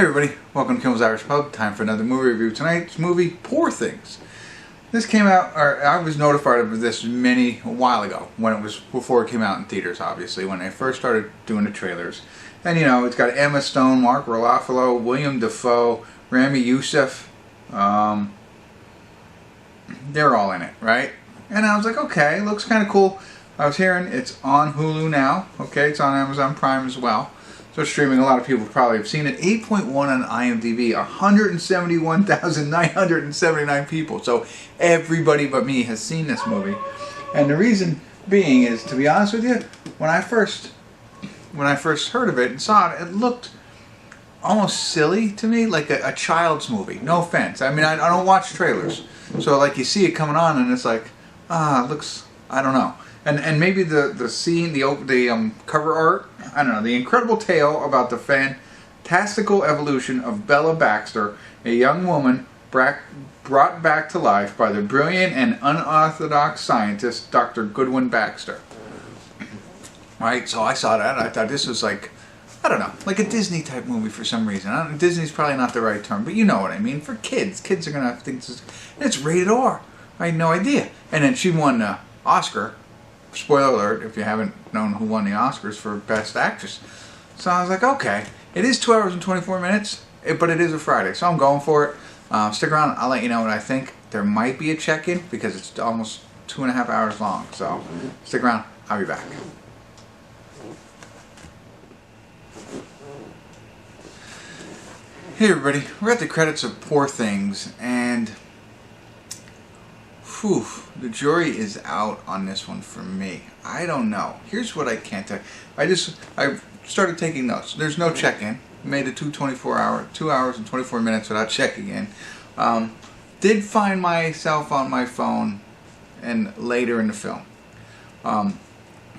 Hey everybody, welcome to Kimmel's Irish Pub. Time for another movie review. Tonight's movie, Poor Things. This came out, or I was notified of this a while ago, before it came out in theaters, obviously, when they first started doing the trailers. And you know, it's got Emma Stone, Mark Ruffalo, Willem, Dafoe, Ramy, Youssef. They're all in it, right? And I was like, okay, looks kind of cool. I was hearing it's on Hulu now. Okay, it's on Amazon Prime as well. So streaming, a lot of people probably have seen it. 8.1 on IMDb, 171,979 people. So everybody but me has seen this movie. And the reason being is, to be honest with you, when I first heard of it and saw it, it looked almost silly to me, like a child's movie. No offense. I mean, I don't watch trailers. So like you see it coming on and it's like, it looks, I don't know. And maybe the scene, the cover art, I don't know, the incredible tale about the fantastical evolution of Bella Baxter, a young woman brought back to life by the brilliant and unorthodox scientist Dr. Goodwin Baxter. Right, so I saw that, I thought this was like, I don't know, like a Disney type movie for some reason. Disney's probably not the right term, but you know what I mean. For kids, kids are gonna think this is, and it's rated R. I had no idea. And then she won the Oscar. Spoiler alert, if you haven't known who won the Oscars for Best Actress. So I was like, okay, it is 2 hours and 24 minutes, but it is a Friday, so I'm going for it. Stick around, I'll let you know what I think. There might be a check-in, because it's almost 2.5 hours long, so stick around, I'll be back. Hey everybody, we're at the credits of Poor Things, and whew, the jury is out on this one for me. I don't know. Here's what I can't tell you. I started taking notes. There's no check-in. Made it 2 hours and 24 minutes without checking in. Did find myself on my phone and later in the film.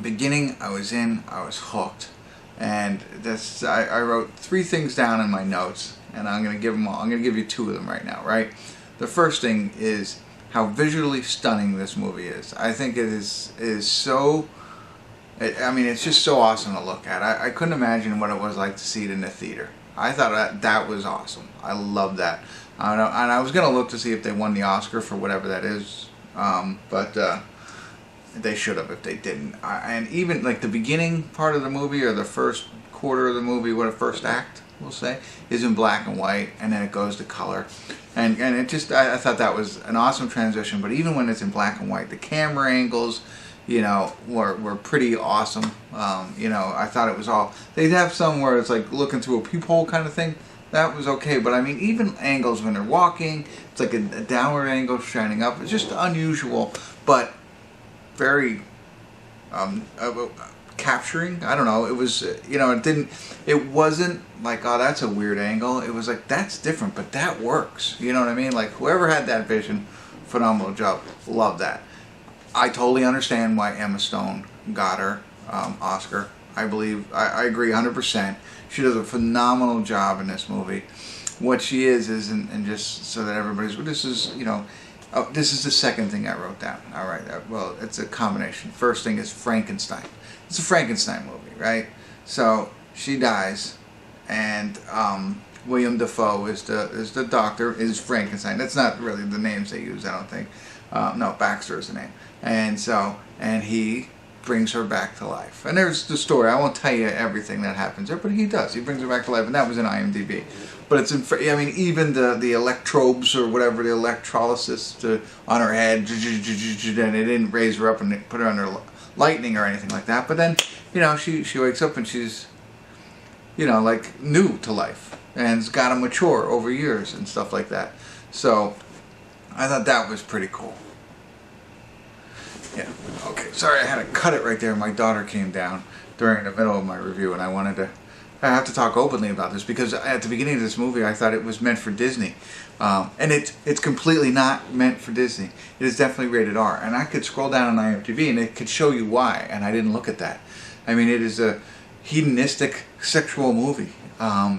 Beginning, I was hooked. And this, I wrote 3 things down in my notes, and I'm going to give them all. I'm going to give you 2 of them right now, right? The first thing is how visually stunning this movie is. I think it is so, I mean, it's just so awesome to look at. I couldn't imagine what it was like to see it in the theater. I thought that was awesome. I love that. And I was going to look to see if they won the Oscar for whatever that is, but they should have if they didn't. And even like the beginning part of the movie, or the first quarter of the movie, what a first act, we'll say, is in black and white, and then it goes to color. And it just, I thought that was an awesome transition. But even when it's in black and white, the camera angles, you know, were pretty awesome. You know, I thought it was all, they'd have some where it's like looking through a peephole kind of thing. That was okay. But I mean, even angles when they're walking, it's like a downward angle shining up. It's just unusual, but very capturing. I don't know, it was, you know, it wasn't like, oh, that's a weird angle. It was like, that's different, but that works. You know what I mean? Like, whoever had that vision, phenomenal job. Love that. I totally understand why Emma Stone got her Oscar. I believe, I agree 100%. She does a phenomenal job in this movie. What she is, and just so that everybody's, well, this is, you know, this is the second thing I wrote down. All right, well, it's a combination. First thing is Frankenstein. It's a Frankenstein movie, right? So she dies, and Willem Dafoe is the doctor, is Frankenstein. That's not really the names they use, I don't think. No, Baxter is the name. And so, and he brings her back to life. And there's the story. I won't tell you everything that happens there, but he does. He brings her back to life, and that was in IMDb. But it's in, I mean, even the electrobes or whatever, the electrolysis on her head, and it didn't raise her up and put her under lightning or anything like that. But then, you know, she wakes up and she's, you know, like new to life, and has got to mature over years and stuff like that. So I thought that was pretty cool. Yeah, okay, sorry, I had to cut it right there. My daughter came down during the middle of my review, and I have to talk openly about this, because at the beginning of this movie I thought it was meant for Disney, and it's completely not meant for Disney. It is definitely rated R, and I could scroll down on IMDb and it could show you why, and I didn't look at that. I mean, it is a hedonistic sexual movie.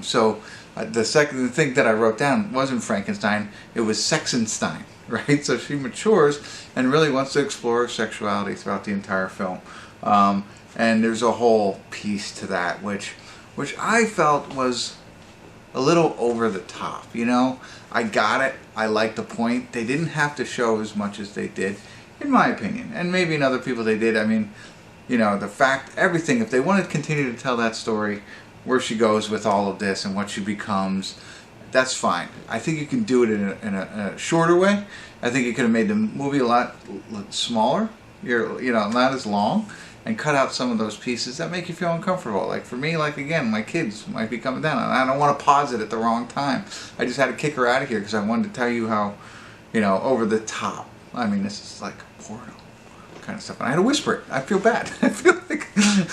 So the second thing that I wrote down wasn't Frankenstein, it was Sexenstein. Right? So she matures and really wants to explore sexuality throughout the entire film. And there's a whole piece to that, which I felt was a little over the top, you know? I got it. I like the point. They didn't have to show as much as they did, in my opinion. And maybe in other people they did. I mean, you know, the fact, everything, if they wanted to continue to tell that story, where she goes with all of this and what she becomes, that's fine. I think you can do it in a shorter way. I think you could have made the movie a lot smaller, you know, not as long, and cut out some of those pieces that make you feel uncomfortable. Like for me, like again, my kids might be coming down, and I don't want to pause it at the wrong time. I just had to kick her out of here because I wanted to tell you how, you know, over the top. I mean, this is like a porno kind of stuff. And I had to whisper it. I feel bad. I feel like,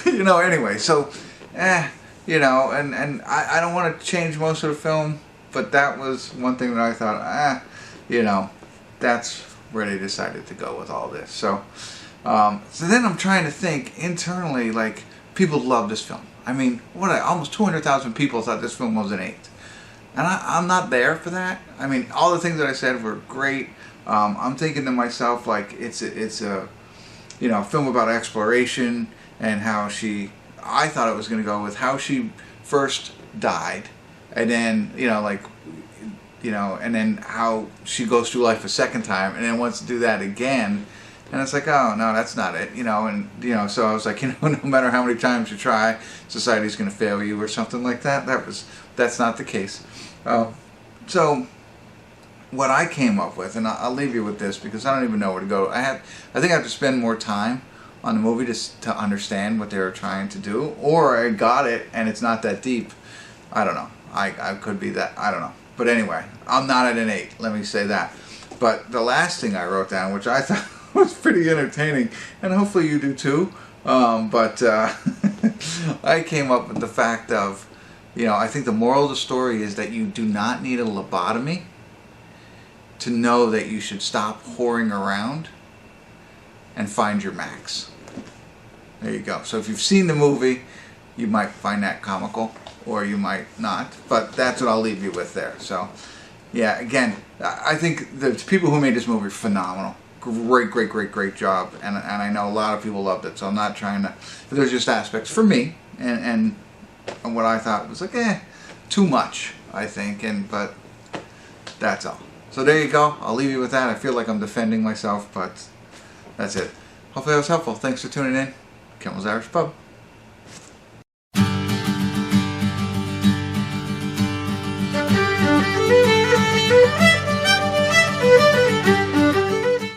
you know, anyway. So, you know, and I don't want to change most of the film, but that was one thing that I thought, you know, that's where they decided to go with all this. So, so then I'm trying to think internally, like, people love this film. I mean, almost 200,000 people thought this film was an 8. And I'm not there for that. I mean, all the things that I said were great. I'm thinking to myself, like, it's a you know, film about exploration and how I thought it was going to go with how she first died, and then, you know, like, you know, and then how she goes through life a second time and then wants to do that again. And it's like, oh, no, that's not it, you know. And, you know, so I was like, you know, no matter how many times you try, society's going to fail you or something like that. That's not the case. So what I came up with, and I'll leave you with this because I don't even know where to go. I think I have to spend more time on the movie to understand what they were trying to do, or I got it and it's not that deep. I don't know. I could be that. I don't know. But anyway, I'm not at an 8. Let me say that. But the last thing I wrote down, which I thought was pretty entertaining, and hopefully you do too. But I came up with the fact of, you know, I think the moral of the story is that you do not need a lobotomy to know that you should stop whoring around and find your max. There you go. So if you've seen the movie, you might find that comical, or you might not. But that's what I'll leave you with there. So, yeah, again, I think the people who made this movie are phenomenal. Great job. And I know a lot of people loved it, so I'm not trying to... There's just aspects for me, and what I thought was like, too much, I think. But that's all. So there you go. I'll leave you with that. I feel like I'm defending myself, but that's it. Hopefully that was helpful. Thanks for tuning in. Kimmel's Irish Pub.